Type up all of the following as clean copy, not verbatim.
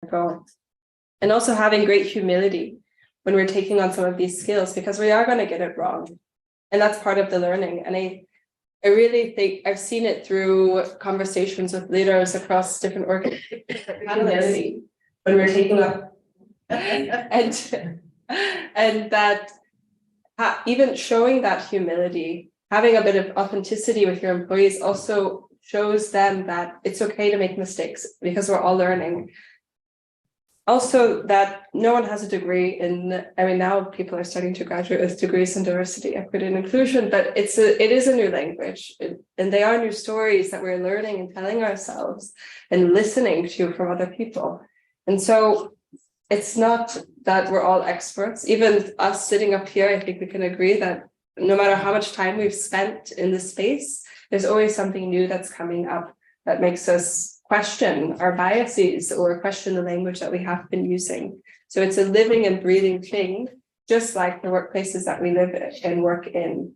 go. And also having great humility when we're taking on some of these skills, because we are going to get it wrong. And that's part of the learning. And I really think I've seen it through conversations with leaders across different organizations when we're taking up and that even showing that humility, having a bit of authenticity with your employees also shows them that it's okay to make mistakes because we're all learning. Also, that no one has a degree in, I mean, now people are starting to graduate with degrees in diversity, equity, and inclusion, but it is a new language, and they are new stories that we're learning and telling ourselves and listening to from other people. And so it's not that we're all experts. Even us sitting up here, I think we can agree that no matter how much time we've spent in this space, there's always something new that's coming up that makes us question our biases or question the language that we have been using. So it's a living and breathing thing, just like the workplaces that we live in and work in.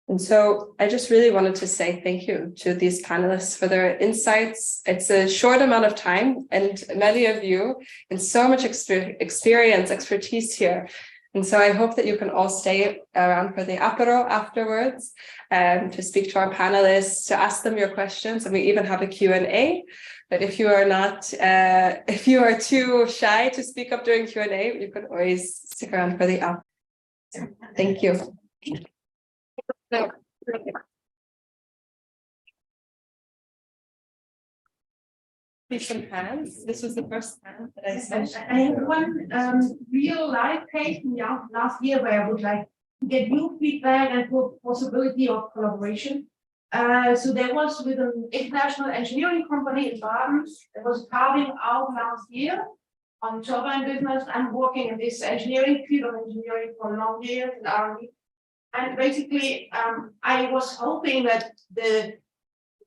And so I just really wanted to say thank you to these panelists for their insights. It's a short amount of time, and many of you, and so much experience, expertise here. And so I hope that you can all stay around for the apéro afterwards, to speak to our panelists, to ask them your questions, and we even have a Q&A. But if you are not, if you are too shy to speak up during Q&A, you can always stick around for the apéro. Thank you. Some hands. This was the first hand that I said. I have one real life case from last year where I would like to get new feedback and possibility of collaboration. So there was with an international engineering company in Baden. There was carving out last year on turbine business. I'm working in this engineering field of engineering for long years in R&D. And basically, I was hoping that the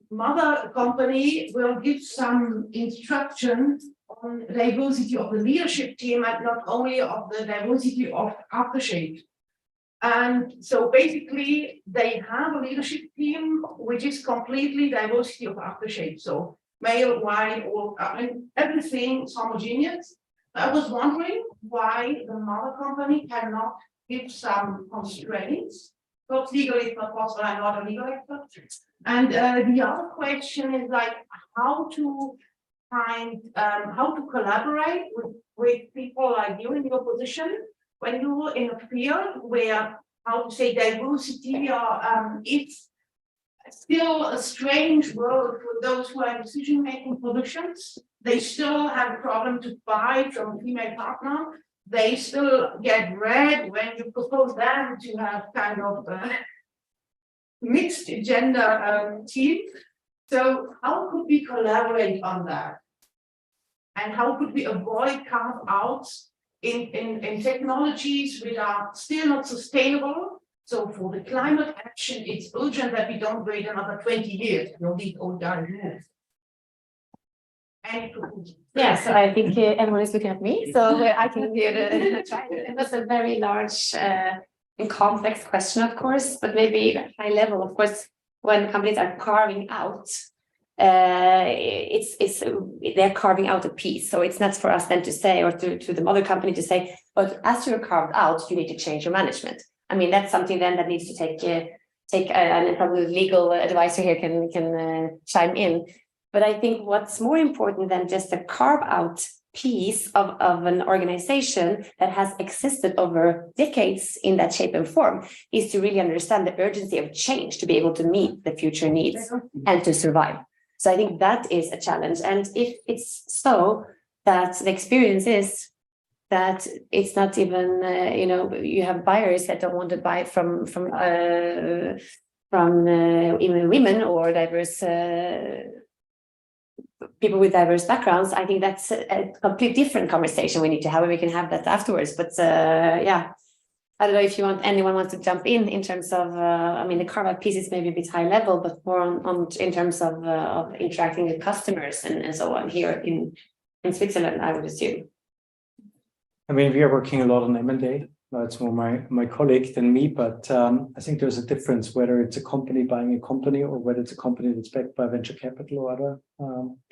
mother company will give some instruction on diversity of the leadership team and not only of the diversity of aftershave. And so basically they have a leadership team which is completely diversity of aftershave. So male, white, or everything is homogeneous. I was wondering why the mother company cannot give some constraints. Not legally, it's not possible. I'm not a legal expert. And the other question is like how to find, how to collaborate with people like you in your position when you're in a field where, how to say, diversity or it's still a strange world for those who are in decision-making positions. They still have a problem to buy from a female partner. They still get red when you propose them to have kind of mixed gender team. So how could we collaborate on that? And how could we avoid carve-outs in technologies which are still not sustainable? So for the climate action, it's urgent that we don't wait another 20 years. We'll need old guys. Yeah, so I think everyone is looking at me, so I can give it a try. It was a very large and complex question, of course, but maybe high level, of course, when companies are carving out, they're carving out a piece. So it's not for us then to say, or to the mother company to say, but as you're carved out, you need to change your management. I mean, that's something then that needs to take and probably legal advisor here can chime in. But I think what's more important than just a carve-out piece of an organization that has existed over decades in that shape and form is to really understand the urgency of change to be able to meet the future needs and to survive. So I think that is a challenge. And if it's so that the experience is that it's not even, you have buyers that don't want to buy from even women or diverse people with diverse backgrounds, I think that's a completely different conversation we need to have, and we can have that afterwards. But yeah, I don't know if anyone wants to jump in terms of, I mean, the carve-out piece is maybe a bit high level, but more on in terms of interacting with customers and so on here in Switzerland, I would assume. I mean, we are working a lot on M&A. It's more my colleague than me, but I think there's a difference whether it's a company buying a company or whether it's a company that's backed by venture capital or other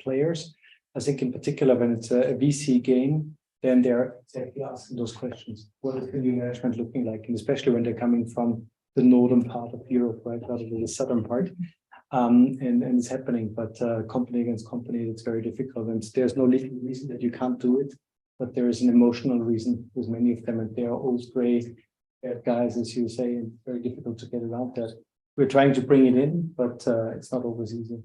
players. I think in particular when it's a VC game, then they're exactly asking those questions. What is the new management looking like? And especially when they're coming from the northern part of Europe, right, rather than the southern part. And it's happening, but company against company, it's very difficult. And there's no legal reason that you can't do it, but there is an emotional reason with many of them, and they are old gray guys, as you say, and very difficult to get around that. We're trying to bring it in, but it's not always easy.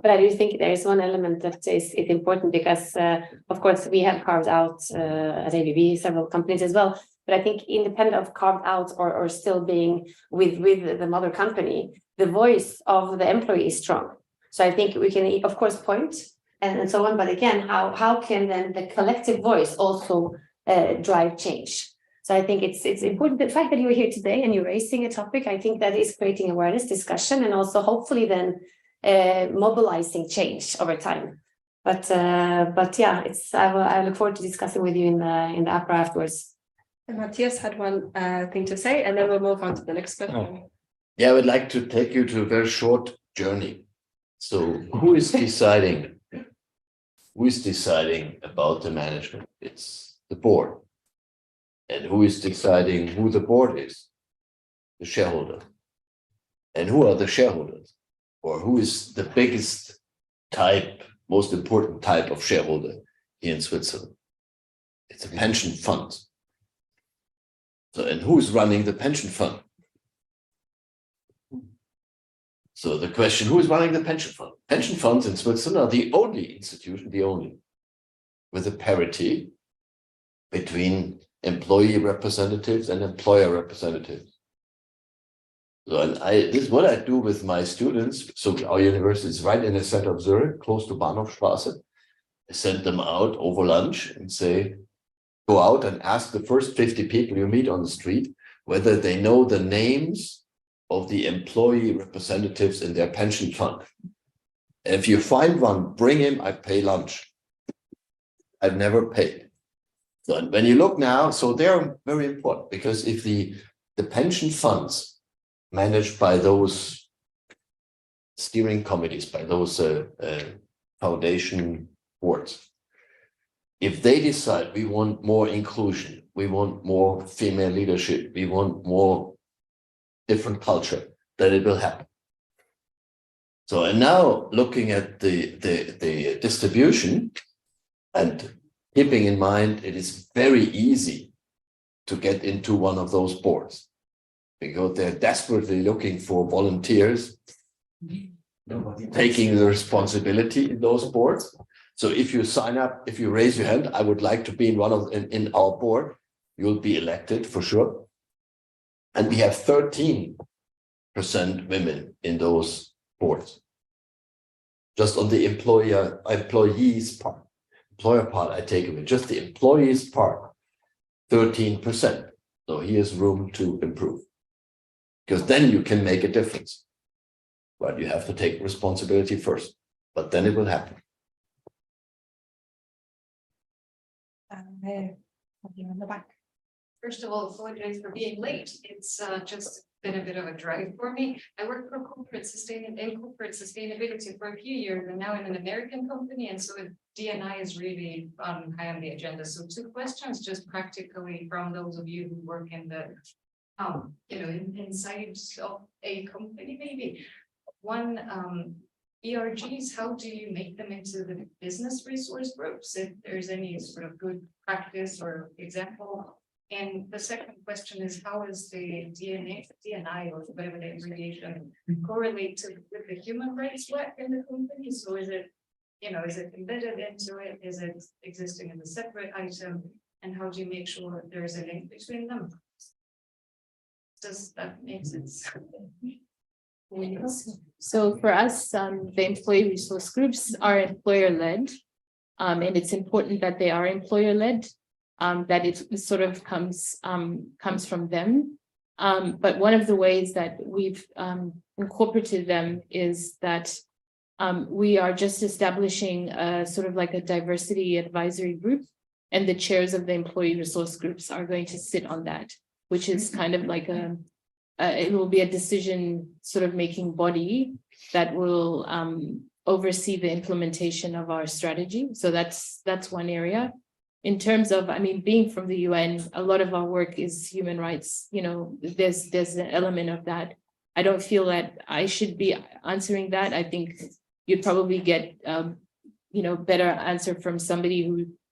But I do think there is one element that is important because, of course, we have carved out at ABB several companies as well. But I think independent of carved out or still being with the mother company, the voice of the employee is strong. So I think we can, of course, point and so on. But again, how can then the collective voice also drive change? So I think it's important. The fact that you're here today and you're raising a topic, I think that is creating awareness, discussion, and also hopefully then mobilizing change over time. But yeah, I look forward to discussing with you in the APRA afterwards. And Matthias had one thing to say, and then we'll move on to the next question. Oh. Yeah, I would like to take you to a very short journey. So who is deciding? Who is deciding about the management? It's the board. And who is deciding who the board is? The shareholder. And who are the shareholders? Or who is the biggest type, most important type of shareholder here in Switzerland? It's a pension fund. So, and who's running the pension fund? So the question, who is running the pension fund? Pension funds in Switzerland are the only institution, with a parity between employee representatives and employer representatives. So, and this is what I do with my students. So our university is right in the center of Zurich, close to Bahnhofstrasse. I send them out over lunch and say, go out and ask the first 50 people you meet on the street whether they know the names of the employee representatives in their pension fund. And if you find one, bring him, I pay lunch. I've never paid. So when you look now, so they're very important because if the pension funds managed by those steering committees, by those foundation boards, if they decide we want more inclusion, we want more female leadership, we want more different culture, then it will happen. So, and now looking at the distribution and keeping in mind, it is very easy to get into one of those boards because they're desperately looking for volunteers taking the responsibility in those boards. So if you sign up, if you raise your hand, I would like to be in our board, you'll be elected for sure. And we have 13% women in those boards. Just on the employees part, employer part, I take away just the employees part, 13%. So here's room to improve. Because then you can make a difference. But you have to take responsibility first. But then it will happen. On the back. First of all, apologize for being late. It's just been a bit of a drive for me. I worked for corporate sustainability for a few years, and now I'm an American company, and so D&I is really high on the agenda. So 2 questions, just practically from those of you who work in the, inside of a company, maybe. One, ERGs, how do you make them into the business resource groups? If there's any sort of good practice or example. And the second question is, how is the D&I or whatever the abbreviation correlate with the human rights work in the company? So is it, is it embedded into it? Is it existing as a separate item? And how do you make sure there is a link between them? Does that make sense? So for us, the employee resource groups are employer-led, and it's important that they are employer-led, that it sort of comes from them. But one of the ways that we've incorporated them is that we are just establishing a sort of like a diversity advisory group, and the chairs of the employee resource groups are going to sit on that, which is kind of like it will be a decision sort of making body that will oversee the implementation of our strategy. So that's one area. In terms of, I mean, being from the UN, a lot of our work is human rights. You know, there's an element of that. I don't feel that I should be answering that. I think you'd probably get, you know, better answer from somebody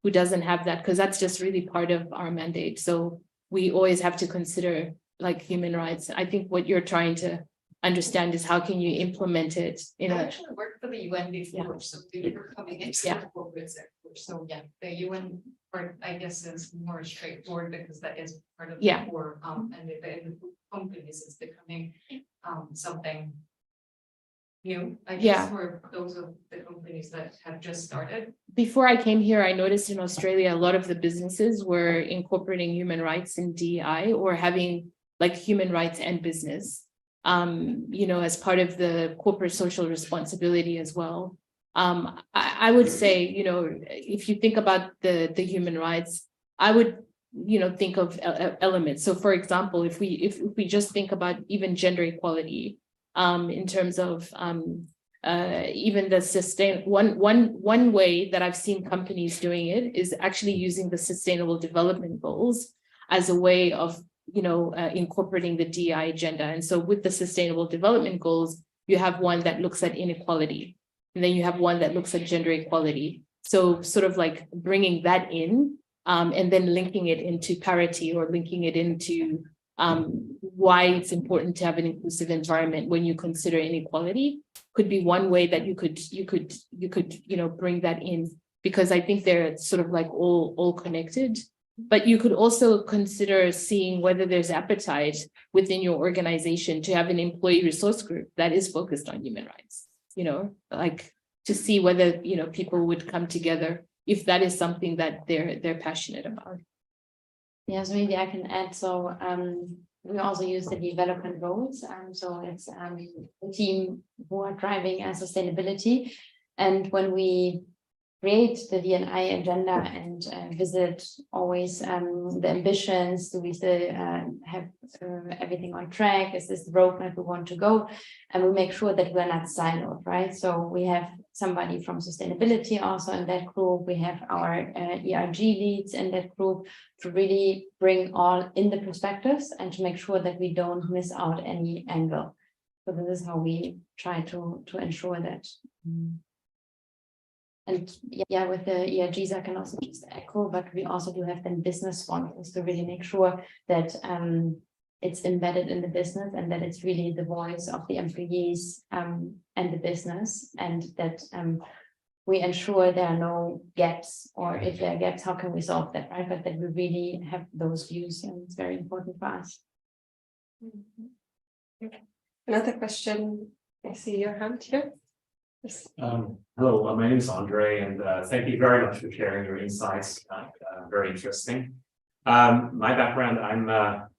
who doesn't have that, because that's just really part of our mandate. So we always have to consider like human rights. I think what you're trying to understand is how can you implement it in I a, actually worked for the UN before, so we were coming into Yeah. the corporate sector. So yeah, the UN part, I guess, is more straightforward because that is part of the Yeah. core, and in the companies, it's becoming something new, I guess, Yeah. for those of the companies that have just started. before I came here, I noticed in Australia, a lot of the businesses were incorporating human rights in DEI or having like human rights and business, you know, as part of the corporate social responsibility as well. I would say, you know, if you think about the human rights, I would, you know, think of elements. So for example, if we just think about even gender equality, in terms of even the one way that I've seen companies doing it is actually using the Sustainable Development Goals as a way of, you know, incorporating the DEI agenda. And so with the Sustainable Development Goals, you have one that looks at inequality, and then you have one that looks at gender equality. So sort of like bringing that in, and then linking it into parity or linking it into why it's important to have an inclusive environment when you consider inequality could be one way that you could, you know, bring that in, because I think they're sort of like all connected. But you could also consider seeing whether there's appetite within your organization to have an employee resource group that is focused on human rights, you know, like to see whether, you know, people would come together if that is something that they're passionate about. Yes, maybe I can add. So we also use the development goals. So it's the team who are driving sustainability. And when we create the D&I agenda and visit always the ambitions, do we still have everything on track? Is this the roadmap we want to go? And we make sure that we're not siloed, right? So we have somebody from sustainability also in that group. We have our ERG leads in that group to really bring all in the perspectives and to make sure that we don't miss out any angle. So this is how we try to ensure that. And yeah, with the ERGs, I can also just echo, but we also do have then business sponsors to really make sure that it's embedded in the business and that it's really the voice of the employees and the business, and that we ensure there are no gaps, or if there are gaps, how can we solve that, right? But that we really have those views, and it's very important for us. Another question. I see your hand here. Yes. Hello, my name is Andre, and thank you very much for sharing your insights. Very interesting. My background, I'm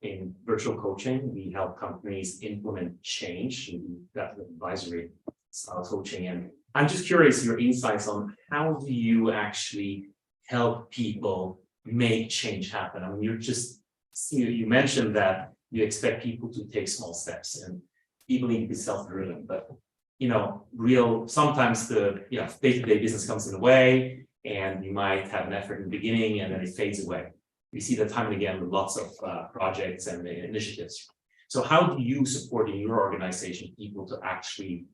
in virtual coaching. We help companies implement change, and that advisory style coaching. And I'm just curious your insights on how do you actually help people make change happen? I mean, you mentioned that you expect people to take small steps, and people need to be self-driven, but you know, sometimes the day-to-day business comes in the way, and you might have an effort in the beginning and then it fades away. We see that time and again with lots of projects and initiatives. So how do you support in your organization people to actually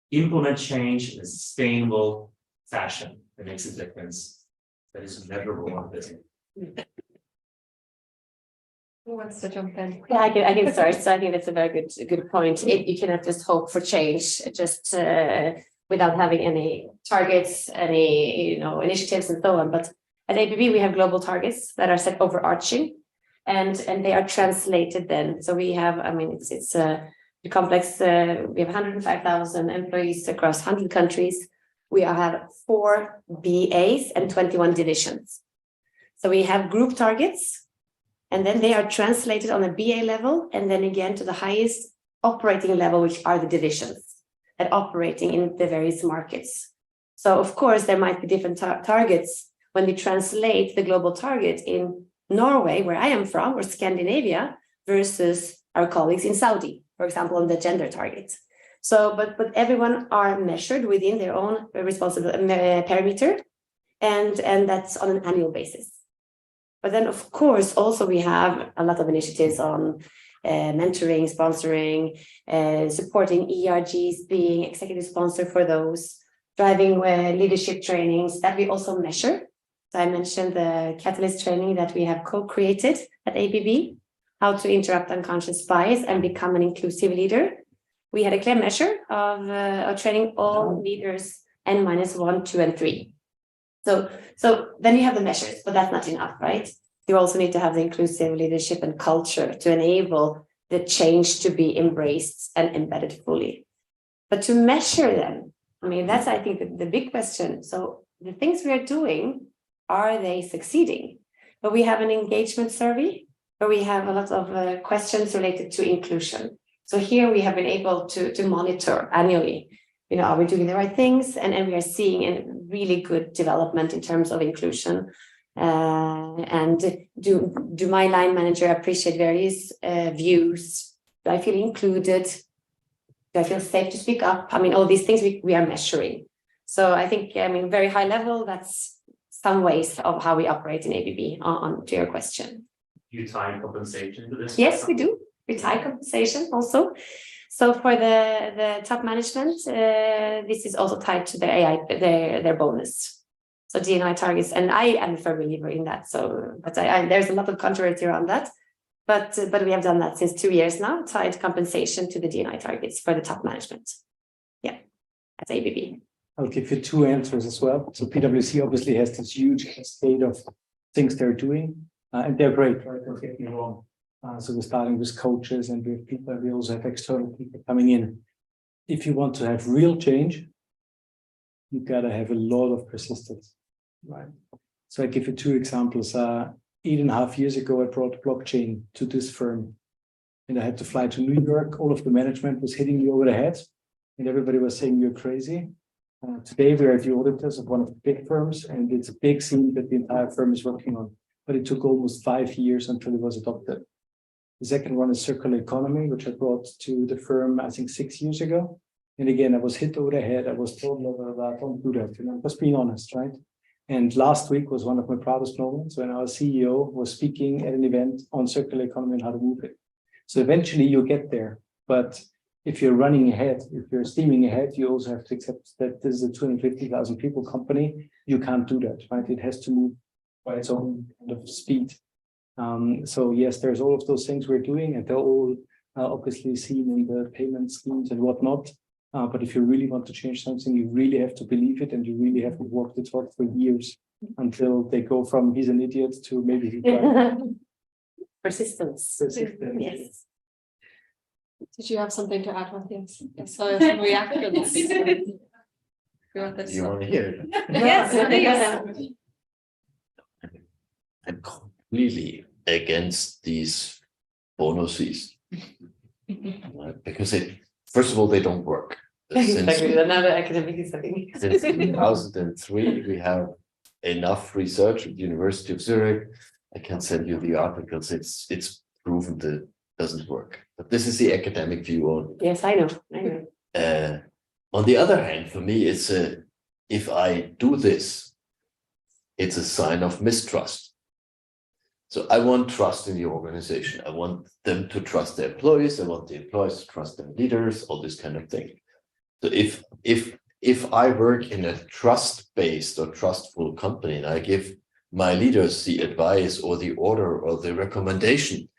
implement change in a sustainable fashion that makes a difference, that is measurable on business? Who wants to jump in? Yeah, I can start. So I think that's a very good point. You cannot just hope for change just without having any targets, any initiatives and so on. But at ABB we have global targets that are set overarching, and they are translated then. So we have, I mean, it's a complex. We have 105,000 employees across 100 countries. We have 4 BAs and 21 divisions. So we have group targets. And then they are translated on a BA level, and then again to the highest operating level, which are the divisions that operating in the various markets. So of course, there might be different targets when we translate the global target in Norway, where I am from, or Scandinavia, versus our colleagues in Saudi, for example, on the gender target. But everyone are measured within their own responsible parameter, and that's on an annual basis. But then, of course, also we have a lot of initiatives on mentoring, sponsoring, supporting ERGs, being executive sponsor for those, driving leadership trainings that we also measure. So I mentioned the Catalyst training that we have co-created at ABB, how to interrupt unconscious bias and become an inclusive leader. We had a clear measure of training all leaders N-1, 2, and 3. So then you have the measures, but that's not enough, right? You also need to have the inclusive leadership and culture to enable the change to be embraced and embedded fully. But to measure them, I mean, that's, I think, the big question. So the things we are doing, are they succeeding? But we have an engagement survey where we have a lot of questions related to inclusion. So here we have been able to monitor annually, are we doing the right things? And we are seeing a really good development in terms of inclusion. And do my line manager appreciate various views? Do I feel included? Do I feel safe to speak up? I mean, all these things we are measuring. So I think, very high level, that's some ways of how we operate in ABB on to your question. You tie compensation to this? Yes, we do. We tie compensation also. So for the top management, this is also tied to their bonus. So D&I targets, and I am a firm believer in that. So, but there's a lot of controversy around that. But we have done that since 2 years now, tied compensation to the D&I targets for the top management. Yeah, at ABB. I'll give you 2 answers as well. So PwC obviously has this huge cascade of things they're doing, and they're great, right? Don't get me wrong. So we're starting with coaches, and we also have external people coming in. If you want to have real change, you gotta have a lot of persistence, right? So I give you 2 examples. 8.5 years ago, I brought blockchain to this firm, and I had to fly to New York. All of the management was hitting me over the head, and everybody was saying you're crazy. Today, we are the auditors of one of the big firms, and it's a big scene that the entire firm is working on. But it took almost 5 years until it was adopted. The second one is circular economy, which I brought to the firm, I think 6 years ago. And again, I was hit over the head. I was told, don't do that. I'm just being honest, right? And last week was one of my proudest moments when our CEO was speaking at an event on circular economy and how to move it. So eventually you get there. But if you're running ahead, if you're steaming ahead, you also have to accept that this is a 250,000 people company. You can't do that, right? It has to move by its own kind of speed. So yes, there's all of those things we're doing, and they're all obviously seen in the payment schemes and whatnot. But if you really want to change something, you really have to believe it, and you really have to walk the talk for years until they go from he's an idiot to maybe he's right. Persistence. Yes. Did you have something to add, Matthias? I saw some reactions. You want to hear it? Yes, please. I'm completely against these bonuses. Because first of all, they don't work. Another academic study. Since 2003, we have enough research at the University of Zurich. I can send you the articles. It's proven that it doesn't work. But this is the academic view on. Yes, I know. On the other hand, for me, it's if I do this, it's a sign of mistrust. So I want trust in the organization. I want them to trust their employees. I want the employees to trust their leaders, all this kind of thing. So if I work in a trust-based or trustful company, and I give my leaders the advice or the order or the recommendation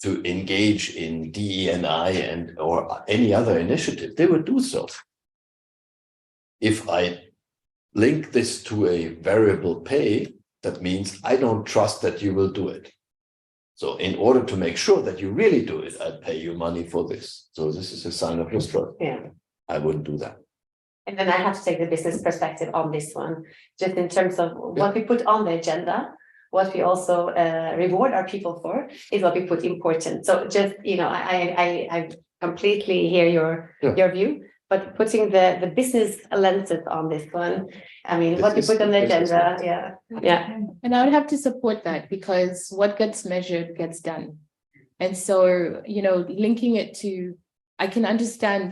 to engage in DE&I or any other initiative, they would do so. If I link this to a variable pay, that means I don't trust that you will do it. So in order to make sure that you really do it, I'd pay you money for this. So this is a sign of mistrust. Yeah. I wouldn't do that. And then I have to take the business perspective on this one, just in terms of what we put on the agenda, what we also reward our people for is what we put important. So just, I completely hear your view, but putting the business lenses on this one, I mean, what you put on the agenda, yeah. And I would have to support that, because what gets measured gets done. And so, linking it to I can understand,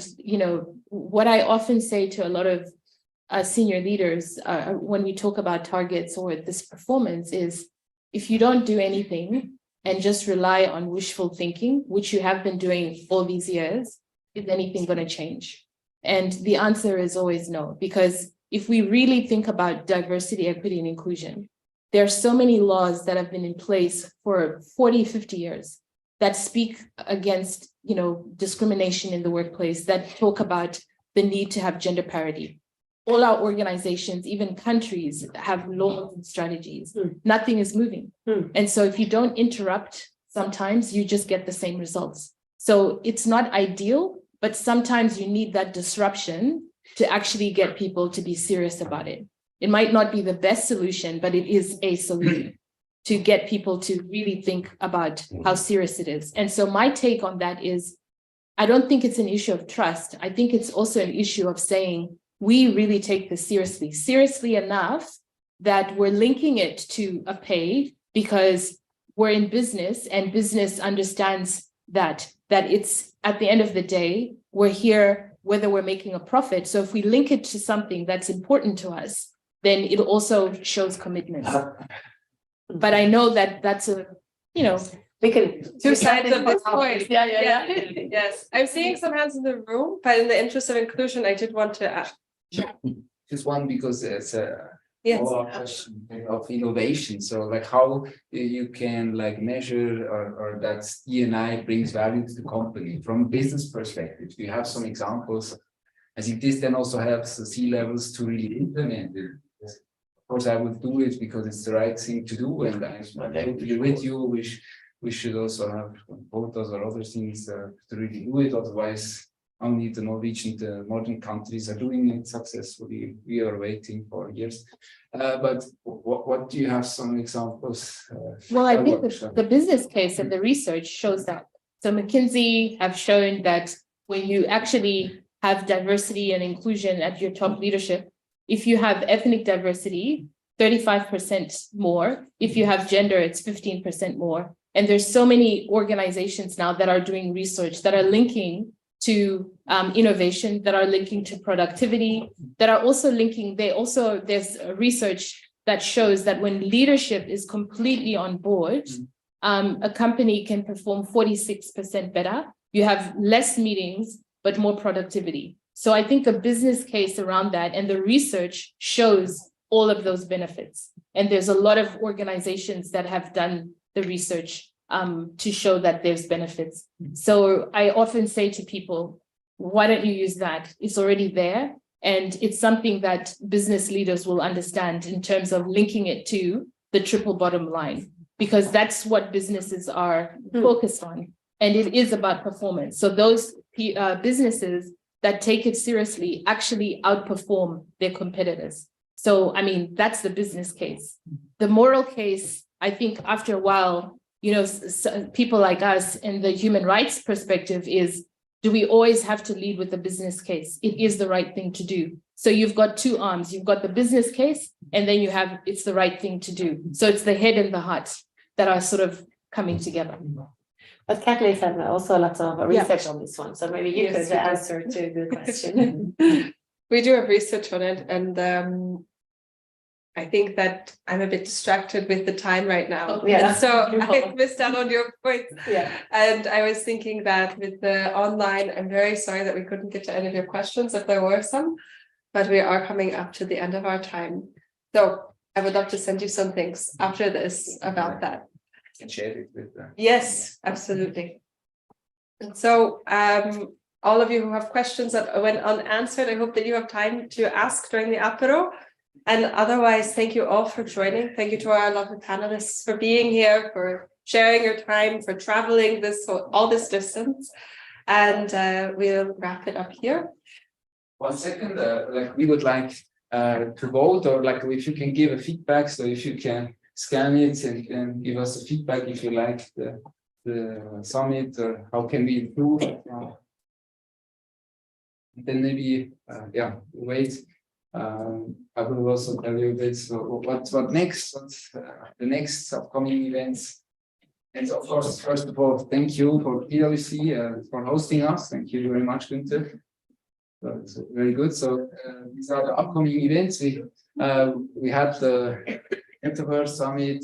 what I often say to a lot of senior leaders when we talk about targets or this performance is, if you don't do anything and just rely on wishful thinking, which you have been doing all these years, is anything going to change? And the answer is always no, because if we really think about diversity, equity, and inclusion, there are so many laws that have been in place for 40, 50 years that speak against, discrimination in the workplace, that talk about the need to have gender parity. All our organizations, even countries, have laws and strategies. Nothing is moving. And so if you don't interrupt, sometimes you just get the same results. So it's not ideal, but sometimes you need that disruption to actually get people to be serious about it. It might not be the best solution, but it is a solution to get people to really think about how serious it is. And so my take on that is, I don't think it's an issue of trust. I think it's also an issue of saying, we really take this seriously enough that we're linking it to a pay, because we're in business and business understands that it's, at the end of the day, we're here whether we're making a profit. So if we link it to something that's important to us, then it also shows commitment. But I know that that's We can Two sides of this coin. Yeah. Yes, I'm seeing some hands in the room, but in the interest of inclusion, I did want to ask. Just one, because it's a Yes. follow-up question of innovation. So like how you can like measure or that D&I brings value to the company from a business perspective. Do you have some examples? I think this then also helps the C-levels to really implement it. Of course, I would do it because it's the right thing to do, and I'm totally with you. We should also have quotas or other things to really do it. Otherwise, only the northern countries are doing it successfully. We are waiting for years. But what do you have some examples? Well, I think the business case and the research shows that. So McKinsey have shown that when you actually have diversity and inclusion at your top leadership, if you have ethnic diversity, 35% more. If you have gender, it's 15% more. And there's so many organizations now that are doing research that are linking to innovation, that are linking to productivity, that are also linking, there's research that shows that when leadership is completely on board, a company can perform 46% better. You have less meetings, but more productivity. So I think a business case around that, and the research shows all of those benefits. And there's a lot of organizations that have done the research to show that there's benefits. So I often say to people, why don't you use that? It's already there. And it's something that business leaders will understand in terms of linking it to the triple bottom line, because that's what businesses are focused on. And it is about performance. So those businesses that take it seriously actually outperform their competitors. So, I mean, that's the business case. The moral case, I think after a while, people like us in the human rights perspective is, do we always have to lead with the business case? It is the right thing to do. So you've got two arms. You've got the business case, and then you have, it's the right thing to do. So it's the head and the heart that are sort of coming together. But Kathleen had also lots of research on this one. So maybe you could answer to the question. We do have research on it, and I think that I'm a bit distracted with the time right now. Yeah. So I missed out on your point. Yeah. And I was thinking that with the online, I'm very sorry that we couldn't get to any of your questions if there were some, but we are coming up to the end of our time. So I would love to send you some things after this about that. Can share it with them. Yes, absolutely. And so all of you who have questions that went unanswered, I hope that you have time to ask during the apéro. And otherwise, thank you all for joining. Thank you to our lovely panelists for being here, for sharing your time, for traveling all this distance. And we'll wrap it up here. 1 second, like we would like to vote, or like if you can give a feedback. So if you can scan it and give us a feedback if you like the summit, or how can we improve. Then maybe wait. I will also tell you a bit. So what next? What's the next upcoming events? And of course, first of all, thank you for PwC for hosting us. Thank you very much, Günther. That's very good. So these are the upcoming events. We had the Metaverse Summit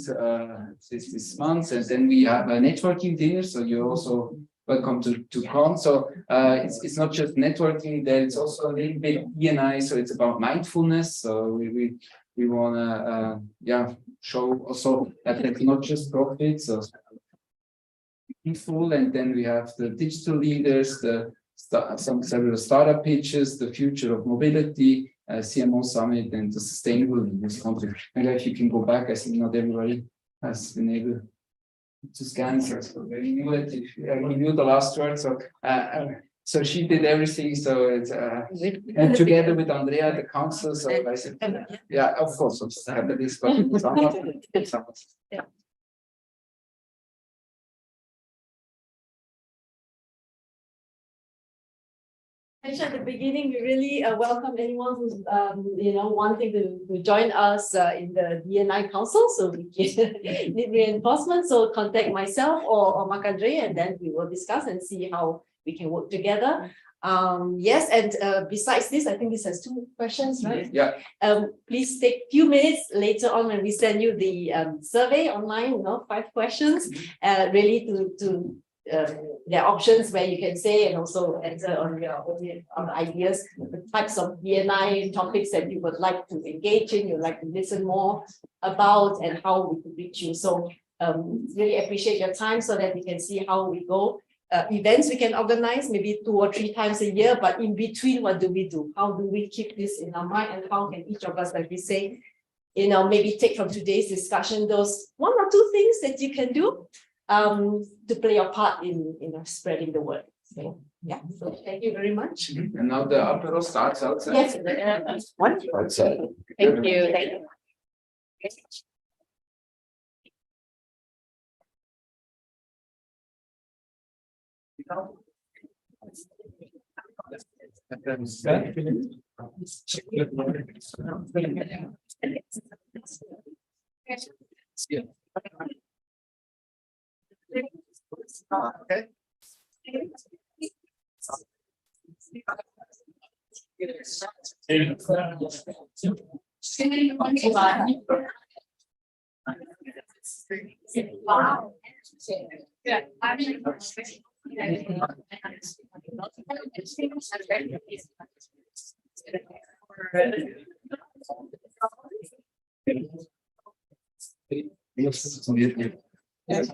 this month, and then we have a networking dinner. So you're also welcome to come. So it's not just networking there; it's also a little bit E&I. So it's about mindfulness. So we wanna show also that it's not just profit. So full, and then we have the digital leaders, several startup pitches, the future of mobility, CMO summit, and the sustainable leaders conference. And if you can go back, I think not everybody has been able to scan, so very new. We knew the last word, so she did everything. So it's and together with Andrea, the council. So I said, yeah, of course, I have the list, but Yeah. At the beginning, we really welcome anyone who's wanting to join us in the DNI Council. So we need reinforcement. So contact myself or Marc-André, and then we will discuss and see how we can work together. Yes, and besides this, I think this has 2 questions, right? Yeah. Please take a few minutes later on when we send you the survey online. 5 questions, really to there are options where you can say and also answer on your own ideas, the types of DNI topics that you would like to engage in, you'd like to listen more about, and how we could reach you. So really appreciate your time so that we can see how we go. Events we can organize maybe 2 or 3 times a year, but in between, what do we do? How do we keep this in our mind, and how can each of us, like we say, maybe take from today's discussion those 1 or 2 things that you can do to play your part in spreading the word. So yeah, so thank you very much. And now the apero starts outside. Yes. Wonderful. Outside. Thank you. Thank you. Okay. Wow. Yeah, I mean, Yes.